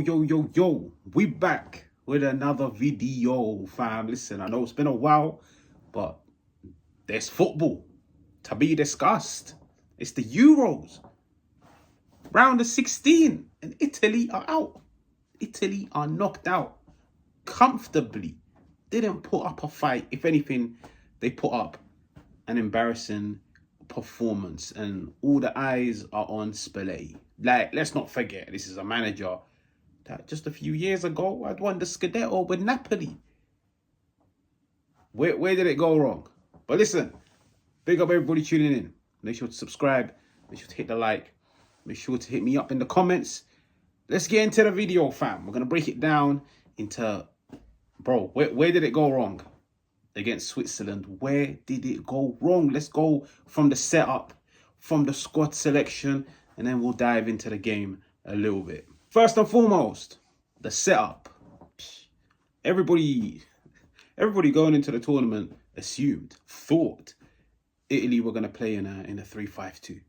Yo, we back with another video, fam. Listen, I know it's been a while, but there's football to be discussed. It's the Euros. Round of 16, and Italy are out. Italy are knocked out comfortably. Didn't put up a fight. If anything, they put up an embarrassing performance, and all the eyes are on Spalletti. Like, let's not forget, this is a manager that just a few years ago had won the Scudetto with Napoli. Where did it go wrong? But listen, big up everybody tuning in. Make sure to subscribe. Make sure to hit the like. Make sure to hit me up in the comments. Let's get into the video, fam. We're going to break it down into, bro, where did it go wrong against Switzerland? Where did it go wrong? Let's go from the setup, from the squad selection, and then we'll dive into the game a little bit. First and foremost, the setup. Everybody going into the tournament thought Italy were going to play in a 3-5-2.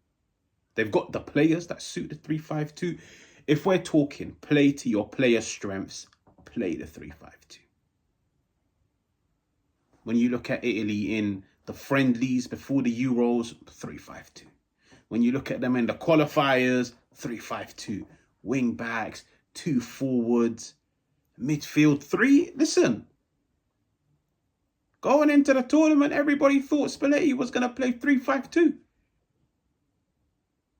They've got the players that suit the 3-5-2. If we're talking play to your player strengths, play the 3-5-2. When you look at Italy in the friendlies before the Euros, 3-5-2. When you look at them in the qualifiers, 3-5-2. Wing backs, 2 forwards, midfield 3. Listen, going into the tournament, everybody thought Spalletti was going to play 3-5-2.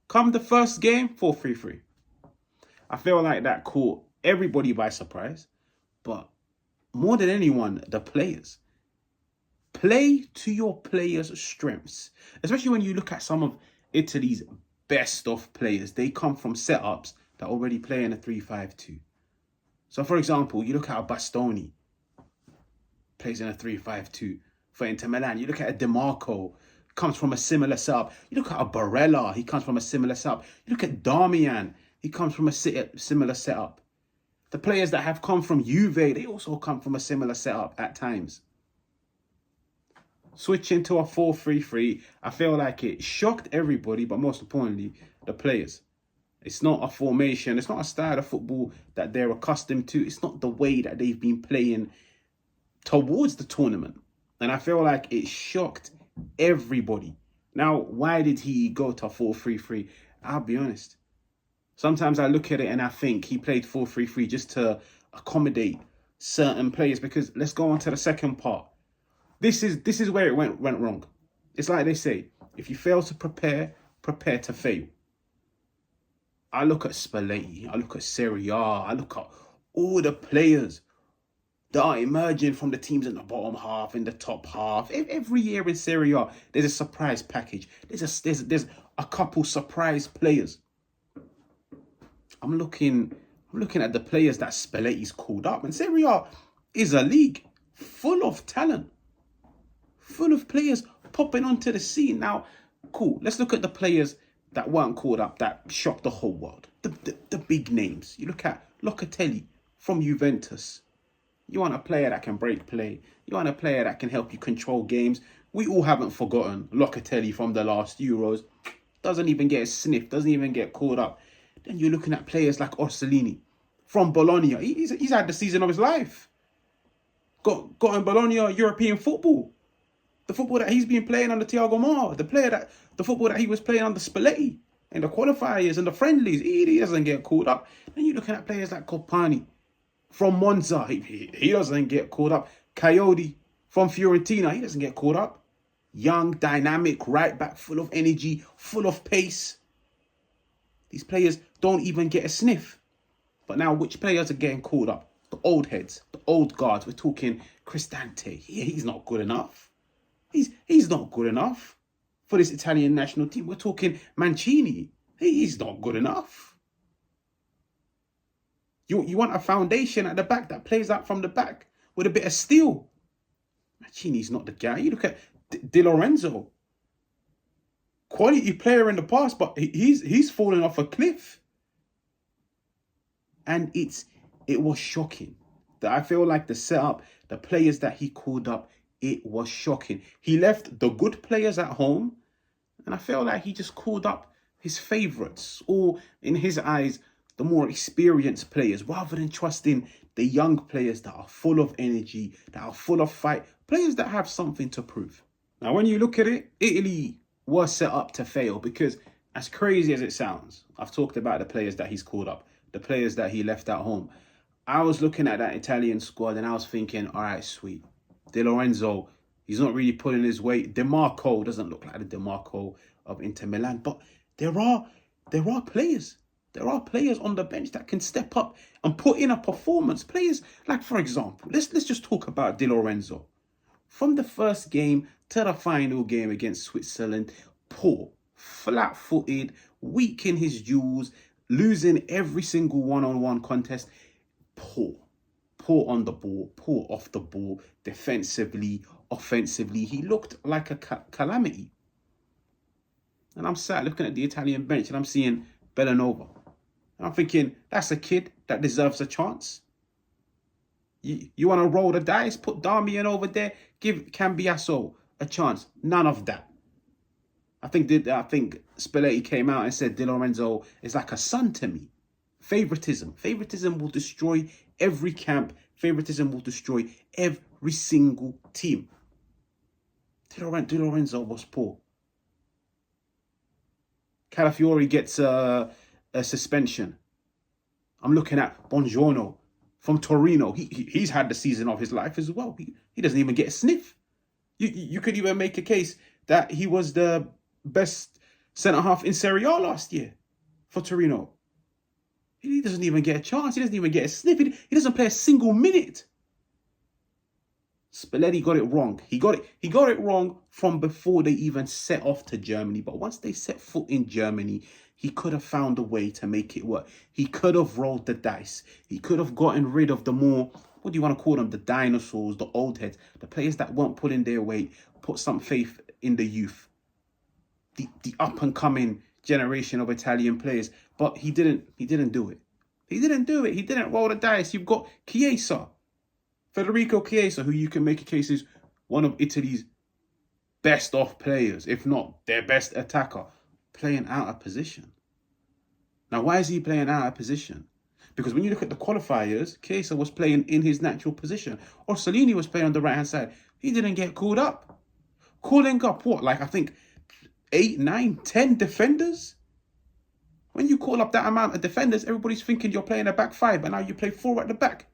Come the first game, 4-3-3. I feel like that caught everybody by surprise, but more than anyone, the players. Play to your players' strengths, especially when you look at some of Italy's best of players. They come from setups that already play in a 3-5-2. So, for example, you look at a Bastoni, plays in a 3-5-2 for Inter Milan. You look at a DiMarco, comes from a similar setup. You look at a Barella, he comes from a similar setup. You look at Darmian, he comes from a similar setup. The players that have come from Juve, they also come from a similar setup at times. Switching to a 4-3-3, I feel like it shocked everybody, but most importantly, the players. It's not a formation. It's not a style of football that they're accustomed to. It's not the way that they've been playing towards the tournament. And I feel like it shocked everybody. Now, why did he go to a 4-3-3? I'll be honest. Sometimes I look at it and I think he played 4-3-3 just to accommodate certain players, because let's go on to the second part. This is where it went wrong. It's like they say, if you fail to prepare to fail. I look at Spalletti, I look at Serie A, I look at all the players that are emerging from the teams in the bottom half, in the top half. Every year in Serie A, there's a surprise package. There's a couple surprise players. I'm looking at the players that Spalletti's called up, and Serie A is a league full of talent, full of players popping onto the scene. Now, cool. Let's look at the players that weren't called up, that shocked the whole world. The big names. You look at Locatelli from Juventus. You want a player that can break play. You want a player that can help you control games. We all haven't forgotten Locatelli from the last Euros. Doesn't even get a sniff. Doesn't even get called up. Then you're looking at players like Orsolini from Bologna. He's had the season of his life. Got in Bologna European football. The football that he's been playing under Thiago Motta, the football that he was playing under Spalletti in the qualifiers and the friendlies, he doesn't get called up. Then you're looking at players like Copani from Monza, he doesn't get called up. Coyote from Fiorentina, he doesn't get called up. Young, dynamic, right back, full of energy, full of pace. These players don't even get a sniff. But now, which players are getting called up? The old heads, the old guards. We're talking Cristante. He's not good enough. He's not good enough for this Italian national team. We're talking Mancini. He's not good enough. You want a foundation at the back that plays out from the back with a bit of steel. Mancini's not the guy. You look at Di Lorenzo. Quality player in the past, but he's fallen off a cliff. And it was shocking. That I feel like the setup, the players that he called up, it was shocking. He left the good players at home, and I feel like he just called up his favourites, or in his eyes, the more experienced players, rather than trusting the young players that are full of energy, that are full of fight, players that have something to prove. Now, when you look at it, Italy was set up to fail because, as crazy as it sounds, I've talked about the players that he's called up, the players that he left at home. I was looking at that Italian squad and I was thinking, all right, sweet. Di Lorenzo, he's not really pulling his weight. DiMarco doesn't look like the DiMarco of Inter Milan, but there are players. There are players on the bench that can step up and put in a performance. Players like, for example, let's just talk about Di Lorenzo. From the first game to the final game against Switzerland, poor, flat-footed, weak in his duels, losing every single one-on-one contest. Poor on the ball, poor off the ball, defensively, offensively. He looked like a calamity. And I'm sat looking at the Italian bench and I'm seeing Bellanova. And I'm thinking, that's a kid that deserves a chance. You want to roll the dice, put Darmian over there, give Cambiaso a chance. None of that. I think Spalletti came out and said Di Lorenzo is like a son to me. Favoritism will destroy every camp. Favoritism will destroy every single team. Di Lorenzo was poor. Calafiori gets a suspension. I'm looking at Buongiorno from Torino. He's had the season of his life as well. He doesn't even get a sniff. You could even make a case that he was the best centre-half in Serie A last year for Torino. He doesn't even get a chance. He doesn't even get a sniff. He doesn't play a single minute. Spalletti got it wrong. He got it wrong from before they even set off to Germany. But once they set foot in Germany, he could have found a way to make it work. He could have rolled the dice. He could have gotten rid of the more, what do you want to call them? The dinosaurs, the old heads, the players that weren't pulling their weight, put some faith in the youth. The up-and-coming generation of Italian players. But he didn't do it. He didn't roll the dice. You've got Chiesa. Federico Chiesa, who you can make a case is one of Italy's best off players, if not their best attacker, playing out of position. Now, why is he playing out of position? Because when you look at the qualifiers, Chiesa was playing in his natural position. Or Salini was playing on the right-hand side. He didn't get called up. Calling up what? Like, I think 8, 9, 10 defenders? When you call up that amount of defenders, everybody's thinking you're playing a back five, and now you play 4 at the back.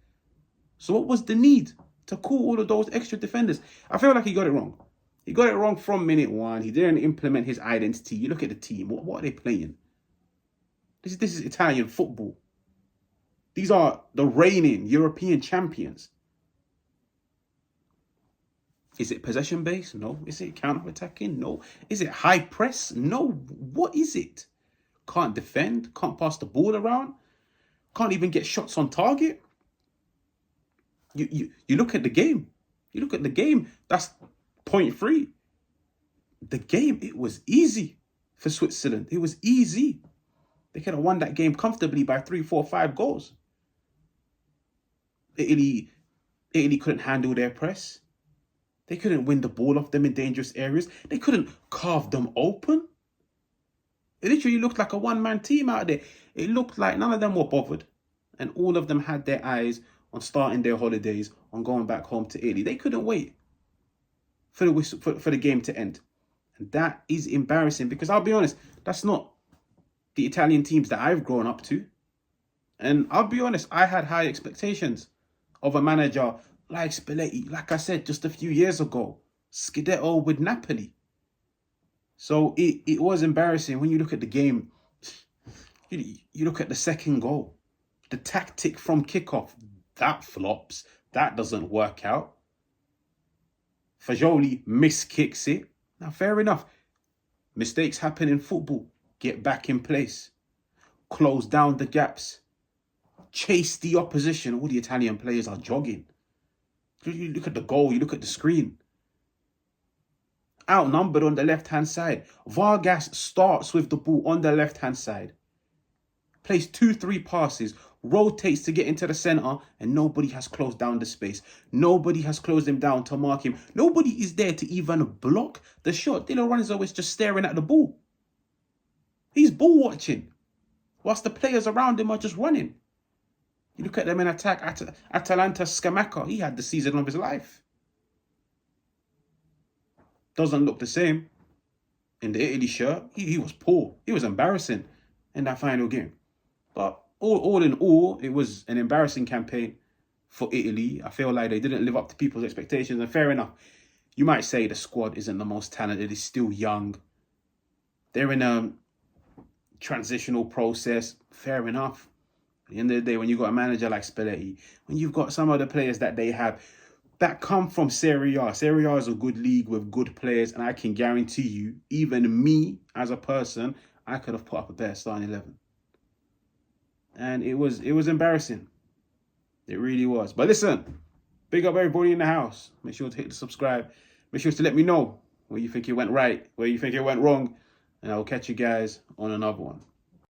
So what was the need to call all of those extra defenders? I feel like he got it wrong. He got it wrong from minute one. He didn't implement his identity. You look at the team. What are they playing? This is Italian football. These are the reigning European champions. Is it possession-based? No. Is it counter-attacking? No. Is it high press? No. What is it? Can't defend. Can't pass the ball around. Can't even get shots on target. You look at the game. You look at the game. That's 0.3. The game, it was easy for Switzerland. It was easy. They could have won that game comfortably by 3, 4, 5 goals. Italy couldn't handle their press. They couldn't win the ball off them in dangerous areas. They couldn't carve them open. It literally looked like a one-man team out there. It looked like none of them were bothered. And all of them had their eyes on starting their holidays, on going back home to Italy. They couldn't wait for the game to end. And that is embarrassing because I'll be honest, that's not the Italian teams that I've grown up to. And I'll be honest, I had high expectations of a manager like Spalletti, like I said just a few years ago, Scudetto with Napoli. So it was embarrassing when you look at the game. You look at the second goal, the tactic from kickoff, that flops. That doesn't work out. Fagioli miskicks it. Now, fair enough. Mistakes happen in football. Get back in place. Close down the gaps. Chase the opposition. All the Italian players are jogging. You look at the goal. You look at the screen. Outnumbered on the left-hand side. Vargas starts with the ball on the left-hand side. Plays 2-3 passes. Rotates to get into the centre. And nobody has closed down the space. Nobody has closed him down to mark him. Nobody is there to even block the shot. Di Lorenzo is just staring at the ball. He's ball watching. whilst the players around him are just running. You look at them in attack. Atalanta Scamacca, he had the season of his life. Doesn't look the same. In the Italy shirt, he was poor. He was embarrassing in that final game. But all in all, it was an embarrassing campaign for Italy. I feel like they didn't live up to people's expectations. And fair enough, you might say the squad isn't the most talented. It's still young. They're in a transitional process. Fair enough. At the end of the day, when you've got a manager like Spalletti, when you've got some of the players that they have that come from Serie A. Serie A is a good league with good players, and I can guarantee you, even me as a person, I could have put up a better starting 11. And it was embarrassing. It really was. But listen, big up everybody in the house. Make sure to hit the subscribe. Make sure to let me know where you think it went right, where you think it went wrong, and I will catch you guys on another one.